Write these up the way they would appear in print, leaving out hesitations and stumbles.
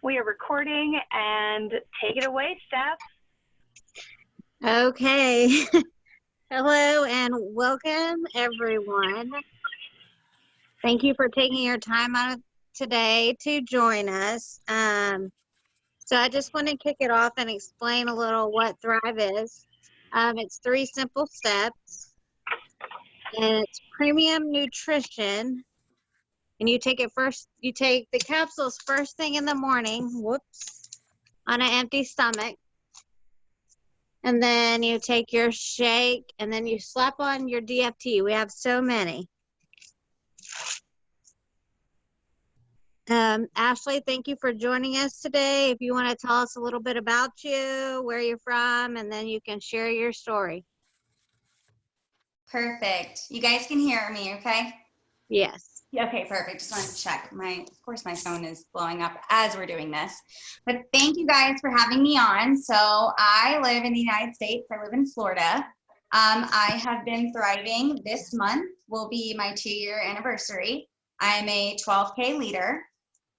We are recording, and take it away, Steph. Okay. Hello and welcome, everyone. Thank you for taking your time out today to join us. So I just want to kick it off and explain a little what Thrive is. It's 3 simple steps, and it's premium nutrition. And you take the capsules first thing in the morning, on an empty stomach. And then you take your shake, and then you slap on your DFT. We have so many. Ashley, thank you for joining us today. If you want to tell us a little bit about you, where you're from, and then you can share your story. Perfect. You guys can hear me, okay? Yes. Okay, perfect. Just wanted to check. Of course, my phone is blowing up as we're doing this. But thank you guys for having me on. So I live in the United States. I live in Florida. I have been thriving. This month will be my 2-year anniversary. I'm a 12K leader.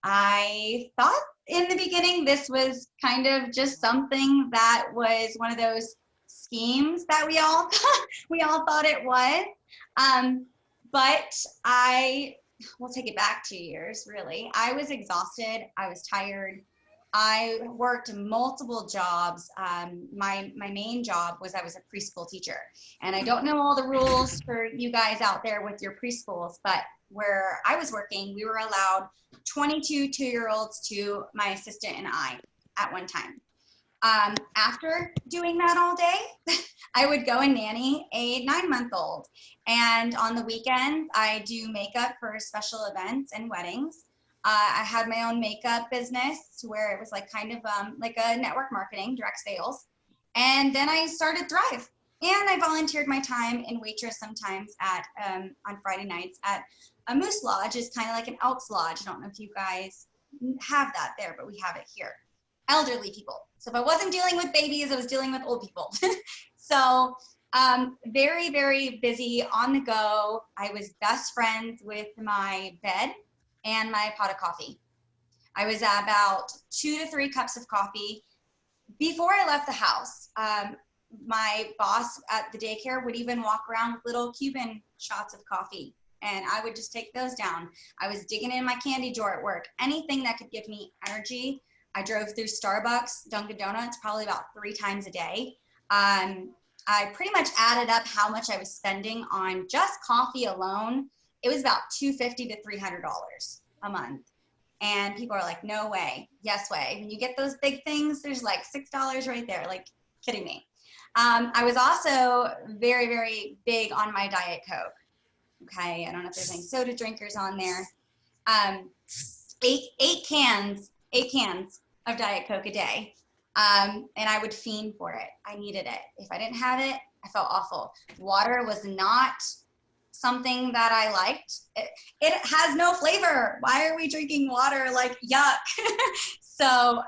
I thought in the beginning this was kind of just something that was one of those schemes that we all thought it was. But we'll take it back 2 years, really. I was exhausted. I was tired. I worked multiple jobs. My main job was I was a preschool teacher. And I don't know all the rules for you guys out there with your preschools, but where I was working, we were allowed 22 2-year-olds to my assistant and I at one time. After doing that all day, I would go and nanny a 9-month-old. And on the weekends, I do makeup for special events and weddings. I had my own makeup business where it was like kind of like a network marketing, direct sales. And then I started Thrive. And I volunteered my time in waitress sometimes at on Friday nights at a moose lodge. Is kind of like an Elks lodge. I don't know if you guys have that there, but we have it here. Elderly people. So if I wasn't dealing with babies, I was dealing with old people. So very, very busy, on the go. I was best friends with my bed and my pot of coffee. I was at about 2 to 3 cups of coffee before I left the house. My boss at the daycare would even walk around with little Cuban shots of coffee, and I would just take those down. I was digging in my candy drawer at work, anything that could give me energy. I drove through Starbucks, Dunkin' Donuts, probably about 3 times a day. I pretty much added up how much I was spending on just coffee alone. It was about $250 to $300 a month. And people are like, no way. Yes way. When you get those big things, there's like $6 right there. Like, kidding me. I was also very, very big on my Diet Coke. Okay, I don't know if there's any soda drinkers on there. 8 cans of Diet Coke a day. And I would fiend for it. I needed it. If I didn't have it, I felt awful. Water was not something that I liked. It has no flavor. Why are we drinking water? Like, yuck. So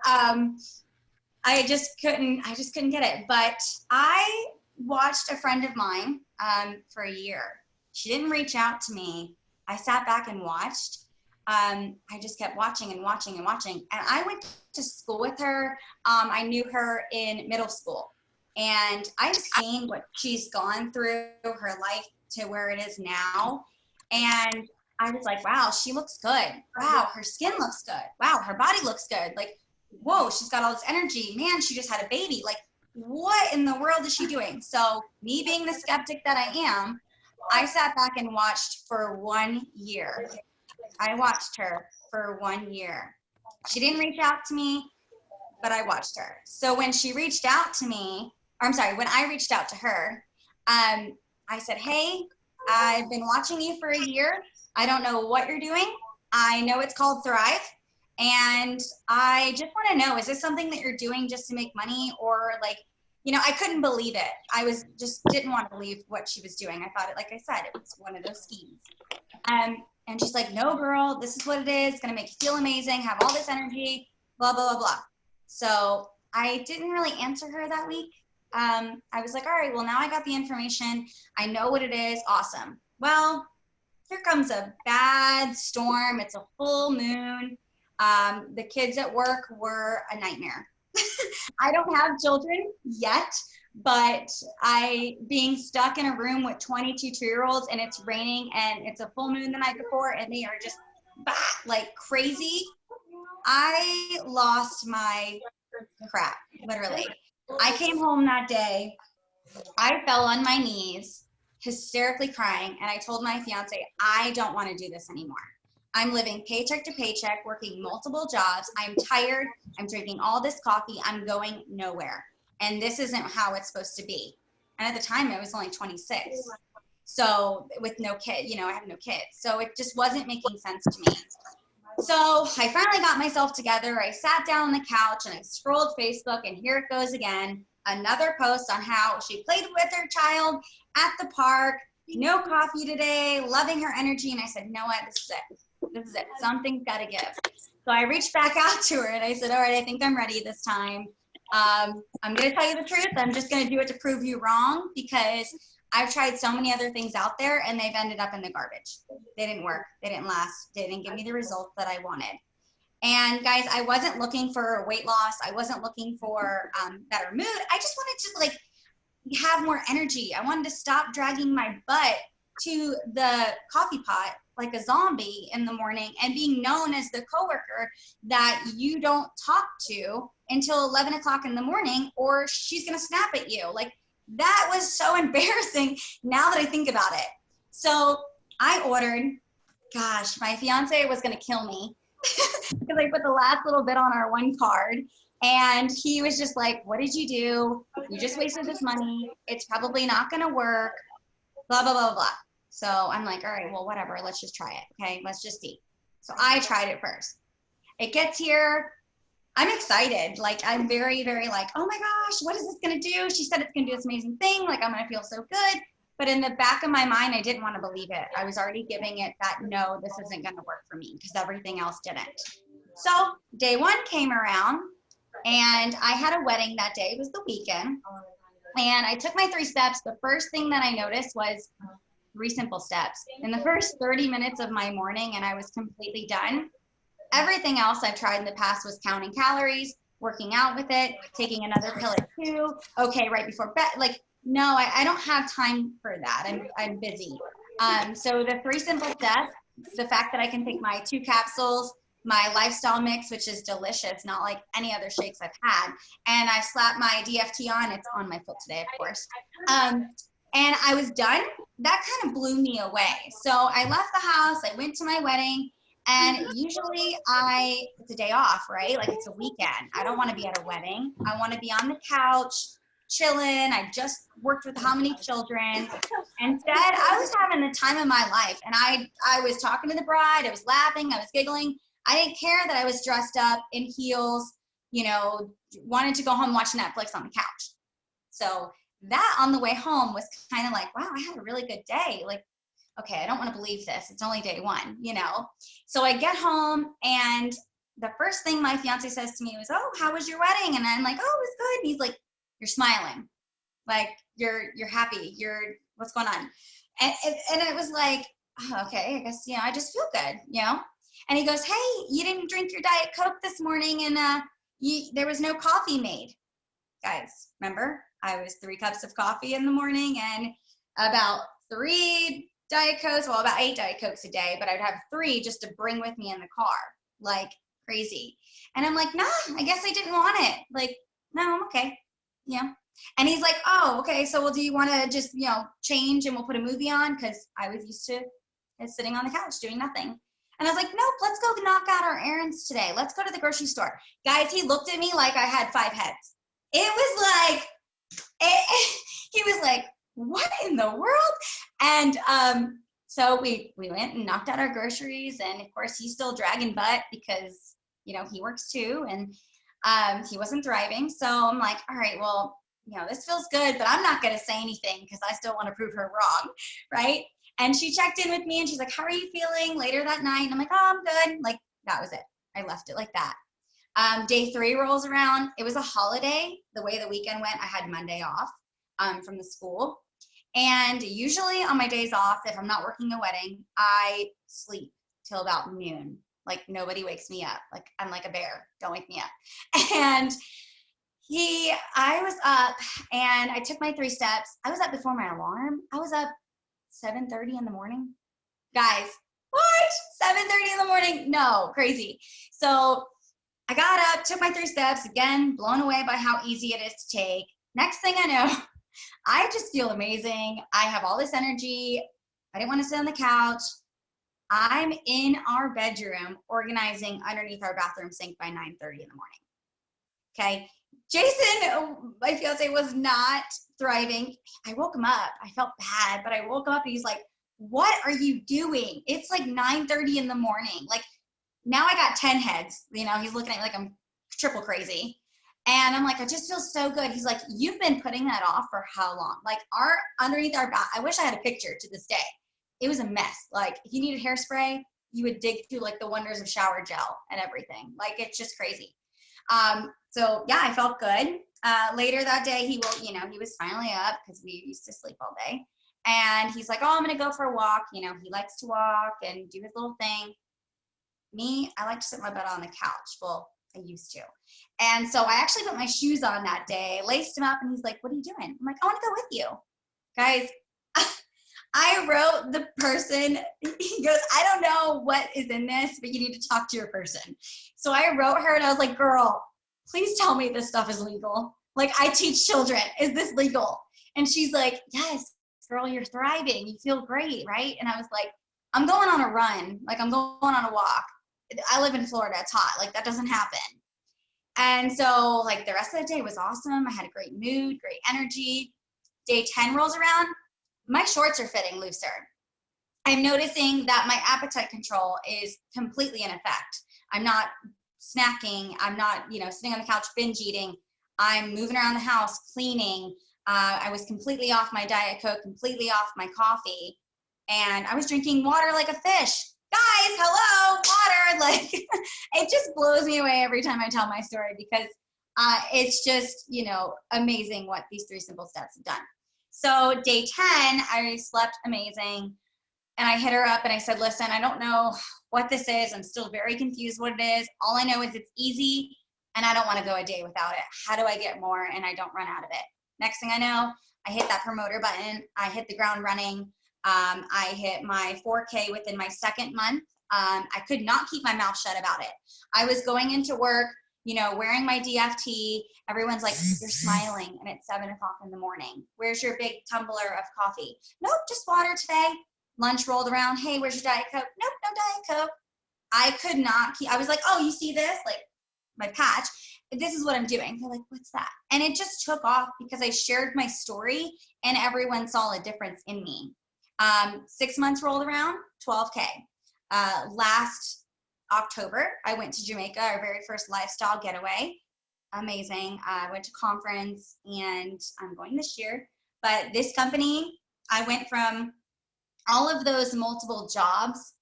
I just couldn't get it. But I watched a friend of mine for a year. She didn't reach out to me. I sat back and watched. I just kept watching and watching and watching. And I went to school with her. I knew her in middle school. And I've seen what she's gone through, her life to where it is now. And I was like, wow, she looks good. Wow, her skin looks good. Wow, her body looks good. Like, whoa, she's got all this energy. Man, she just had a baby. Like, what in the world is she doing? So me being the skeptic that I am, I sat back and watched for 1 year. I watched her for 1 year. She didn't reach out to me, but I watched her. So when she reached out to me, when I reached out to her, I said, hey, I've been watching you for a year. I don't know what you're doing. I know it's called Thrive. And I just want to know, is this something that you're doing just to make money, or like, you know, I couldn't believe it. I was just didn't want to believe what she was doing. I thought it, like I said, it was one of those schemes. And she's like, no, girl, this is what it is. It's going to make you feel amazing, have all this energy, blah, blah, blah, blah. So I didn't really answer her that week. I was like, all right, well, now I got the information. I know what it is. Awesome. Well, here comes a bad storm. It's a full moon. The kids at work were a nightmare. I don't have children yet, but being stuck in a room with 22 2-year-olds and it's raining and it's a full moon the night before and they are just like crazy. I lost my crap, literally. I came home that day. I fell on my knees, hysterically crying, and I told my fiance, I don't want to do this anymore. I'm living paycheck to paycheck, working multiple jobs. I'm tired. I'm drinking all this coffee. I'm going nowhere. And this isn't how it's supposed to be. And at the time, I was only 26. So with no kid, you know, I have no kids. So it just wasn't making sense to me. So I finally got myself together. I sat down on the couch and I scrolled Facebook, and here it goes again. Another post on how she played with her child at the park, no coffee today, loving her energy. And I said, you know what, this is it. This is it. Something's got to give. So I reached back out to her and I said, all right, I think I'm ready this time. I'm going to tell you the truth. I'm just going to do it to prove you wrong, because I've tried so many other things out there and they've ended up in the garbage. They didn't work. They didn't last. They didn't give me the results that I wanted. And guys, I wasn't looking for weight loss. I wasn't looking for better mood. I just wanted to like have more energy. I wanted to stop dragging my butt to the coffee pot like a zombie in the morning and being known as the coworker that you don't talk to until 11 o'clock in the morning, or she's going to snap at you. Like, that was so embarrassing now that I think about it. So I ordered, gosh, my fiance was going to kill me because I put the last little bit on our one card. And he was just like, what did you do? You just wasted this money. It's probably not going to work, blah, blah, blah, blah. So I'm like, all right, well, whatever. Let's just try it. Okay, let's just see. So I tried it first. It gets here. I'm excited. Like, I'm very, very like, oh my gosh, what is this going to do? She said it's going to do this amazing thing. Like, I'm going to feel so good. But in the back of my mind, I didn't want to believe it. I was already giving it that, no, this isn't going to work for me, because everything else didn't. So day one came around and I had a wedding that day. It was the weekend. And I took my 3 steps. The first thing that I noticed was 3 simple steps. In the first 30 minutes of my morning, and I was completely done. Everything else I've tried in the past was counting calories, working out with it, taking another pill at 2, okay, right before bed. Like, no, I don't have time for that. I'm busy. So the 3 simple steps, the fact that I can take my 2 capsules, my lifestyle mix, which is delicious, not like any other shakes I've had, and I slapped my DFT on. It's on my foot today, of course. And I was done. That kind of blew me away. So I left the house. I went to my wedding. And usually it's a day off, right? Like, it's a weekend. I don't want to be at a wedding. I want to be on the couch, chilling. I just worked with how many children. Instead, I was having the time of my life. And I was talking to the bride. I was laughing. I was giggling. I didn't care that I was dressed up in heels, you know, wanted to go home and watch Netflix on the couch. So that on the way home was kind of like, wow, I had a really good day. Like, okay, I don't want to believe this. It's only day one, you know? So I get home, and the first thing my fiance says to me was, oh, how was your wedding? And I'm like, oh, it was good. And he's like, you're smiling. Like, you're happy. What's going on? And it was like, oh, okay, I guess, you know, I just feel good, you know? And he goes, hey, you didn't drink your Diet Coke this morning, and there was no coffee made. Guys, remember? I was 3 cups of coffee in the morning and about 3 Diet Cokes, well, about 8 Diet Cokes a day, but I'd have 3 just to bring with me in the car, like crazy. And I'm like, nah, I guess I didn't want it. Like, no, I'm okay. Yeah. And he's like, oh, okay. So, well, do you want to just, you know, change and we'll put a movie on? Because I was used to sitting on the couch doing nothing. And I was like, nope, let's go knock out our errands today. Let's go to the grocery store. Guys, he looked at me like I had 5 heads. It was like, he was like, what in the world? And so we went and knocked out our groceries, and of course he's still dragging butt because, you know, he works too, and he wasn't driving. So I'm like, all right, well, you know, this feels good, but I'm not going to say anything because I still want to prove her wrong, right? And she checked in with me and she's like, how are you feeling later that night? And I'm like, oh, I'm good. Like, that was it. I left it like that. Day 3 rolls around. It was a holiday. The way the weekend went, I had Monday off from the school. And usually on my days off, if I'm not working a wedding, I sleep till about noon. Like nobody wakes me up. Like I'm like a bear. Don't wake me up. And I was up and I took my 3 steps. I was up before my alarm. I was up 7:30 in the morning. Guys, what? 7:30 in the morning? No, crazy. So I got up, took my 3 steps, again, blown away by how easy it is to take. Next thing I know, I just feel amazing. I have all this energy. I didn't want to sit on the couch. I'm in our bedroom organizing underneath our bathroom sink by 9:30 in the morning. Okay. Jason, my fiance, was not thriving. I woke him up. I felt bad, but I woke him up and he's like, what are you doing? It's like 9:30 in the morning. Like now I got 10 heads. You know, he's looking at me like I'm triple crazy. And I'm like, I just feel so good. He's like, you've been putting that off for how long? Like underneath our bath, I wish I had a picture to this day. It was a mess. Like if you needed hairspray, you would dig through like the wonders of shower gel and everything. Like it's just crazy. So yeah, I felt good. Later that day, he was finally up because we used to sleep all day. And he's like, oh, I'm going to go for a walk. You know, he likes to walk and do his little thing. Me, I like to sit my butt on the couch. Well, I used to. And so I actually put my shoes on that day, laced him up, and he's like, what are you doing? I'm like, I want to go with you. Guys, I wrote the person, he goes, I don't know what is in this, but you need to talk to your person. So I wrote her and I was like, girl, please tell me this stuff is legal. Like I teach children, is this legal? And she's like, yes, girl, you're thriving. You feel great, right? And I was like, I'm going on a run. Like I'm going on a walk. I live in Florida, it's hot. Like that doesn't happen. And so like the rest of the day was awesome. I had a great mood, great energy. Day 10 rolls around. My shorts are fitting looser. I'm noticing that my appetite control is completely in effect. I'm not snacking. I'm not, sitting on the couch binge eating. I'm moving around the house, cleaning. I was completely off my Diet Coke, completely off my coffee. And I was drinking water like a fish. Guys, hello, water. Like, it just blows me away every time I tell my story because it's just, amazing what these 3 simple steps have done. So day 10, I slept amazing. And I hit her up and I said, listen, I don't know what this is. I'm still very confused what it is. All I know is it's easy and I don't want to go a day without it. How do I get more and I don't run out of it? Next thing I know, I hit that promoter button. I hit the ground running. I hit my 4K within my 2nd month. I could not keep my mouth shut about it. I was going into work, wearing my DFT. Everyone's like, you're smiling and it's 7 o'clock in the morning. Where's your big tumbler of coffee? Nope, just water today. Lunch rolled around. Hey, where's your Diet Coke? Nope, no Diet Coke. I could not keep, I was like, oh, you see this? Like my patch. This is what I'm doing. They're like, what's that? And it just took off because I shared my story and everyone saw a difference in me. 6 months rolled around, 12K. Last October, I went to Jamaica, our very first lifestyle getaway. Amazing. I went to conference and I'm going this year. But this company, I went from all of those multiple jobs.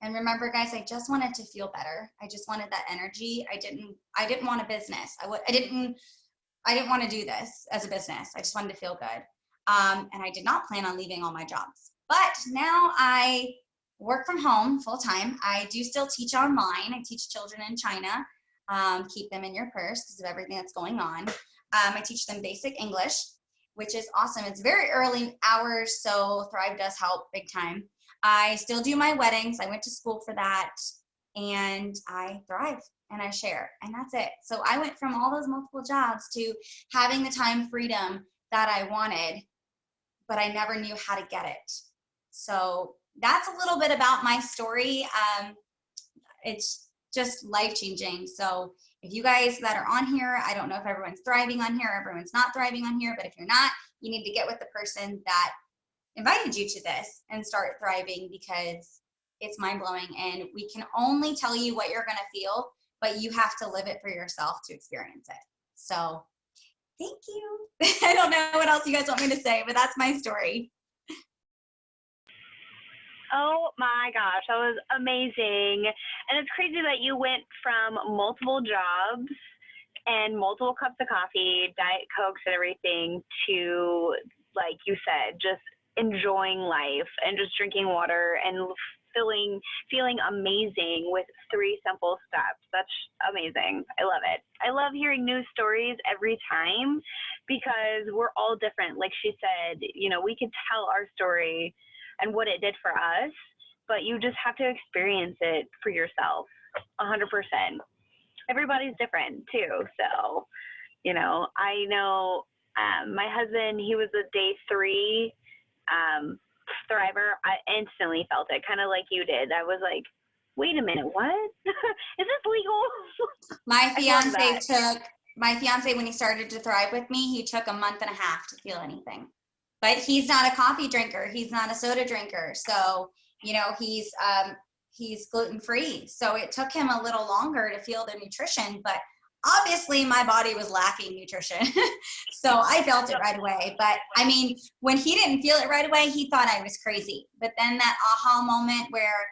And remember, guys, I just wanted to feel better. I just wanted that energy. I didn't want a business. I didn't want to do this as a business. I just wanted to feel good. And I did not plan on leaving all my jobs. But now I work from home full time. I do still teach online. I teach children in China. Keep them in your purse because of everything that's going on. I teach them basic English, which is awesome. It's very early hours, so Thrive does help big time. I still do my weddings. I went to school for that, and I thrive and I share, and that's it. So I went from all those multiple jobs to having the time freedom that I wanted, but I never knew how to get it. So that's a little bit about my story. It's just life-changing. So if you guys that are on here, I don't know if everyone's thriving on here, everyone's not thriving on here, but if you're not, you need to get with the person that invited you to this and start thriving because it's mind-blowing and we can only tell you what you're going to feel, but you have to live it for yourself to experience it. So thank you. I don't know what else you guys want me to say, but that's my story. Oh my gosh, that was amazing. And it's crazy that you went from multiple jobs and multiple cups of coffee, Diet Cokes and everything to, like you said, just enjoying life and just drinking water and feeling amazing with 3 simple steps. That's amazing. I love it. I love hearing new stories every time because we're all different. Like she said, you know, we could tell our story and what it did for us, but you just have to experience it for yourself 100%. Everybody's different too. So, you know, I know my husband, he was a day 3 thriver. I instantly felt it, kind of like you did. I was like, wait a minute, what? Is this legal? My fiance, when he started to thrive with me, he took a month and a half to feel anything. But he's not a coffee drinker. He's not a soda drinker. So, you know, he's gluten-free. So it took him a little longer to feel the nutrition, but obviously my body was lacking nutrition. So I felt it right away. But I mean, when he didn't feel it right away, he thought I was crazy. But then that aha moment where,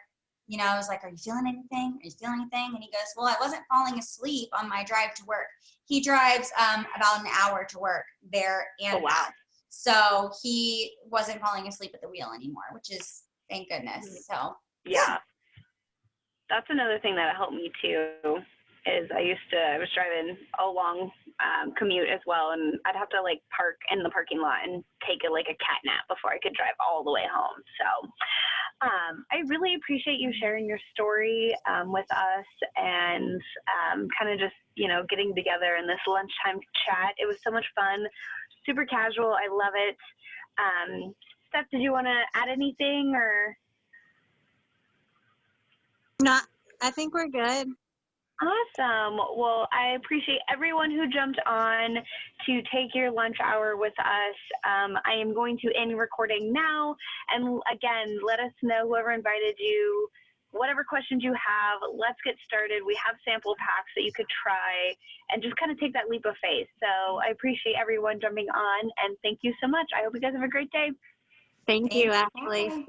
you know, I was like, are you feeling anything? Are you feeling anything? And he goes, well, I wasn't falling asleep on my drive to work. He drives about an hour to work there and back. So he wasn't falling asleep at the wheel anymore, which is, thank goodness. So yeah. That's another thing that helped me too, is I was driving a long commute as well, and I'd have to like park in the parking lot and take a cat nap before I could drive all the way home. So I really appreciate you sharing your story with us and kind of just, you know, getting together in this lunchtime chat. It was so much fun, super casual. I love it. Steph, did you want to add anything or? No, I think we're good. Awesome. Well, I appreciate everyone who jumped on to take your lunch hour with us. I am going to end recording now. And again, let us know, whoever invited you, whatever questions you have, let's get started. We have sample packs that you could try and just kind of take that leap of faith. So I appreciate everyone jumping on, and thank you so much. I hope you guys have a great day. Thank you, Ashley.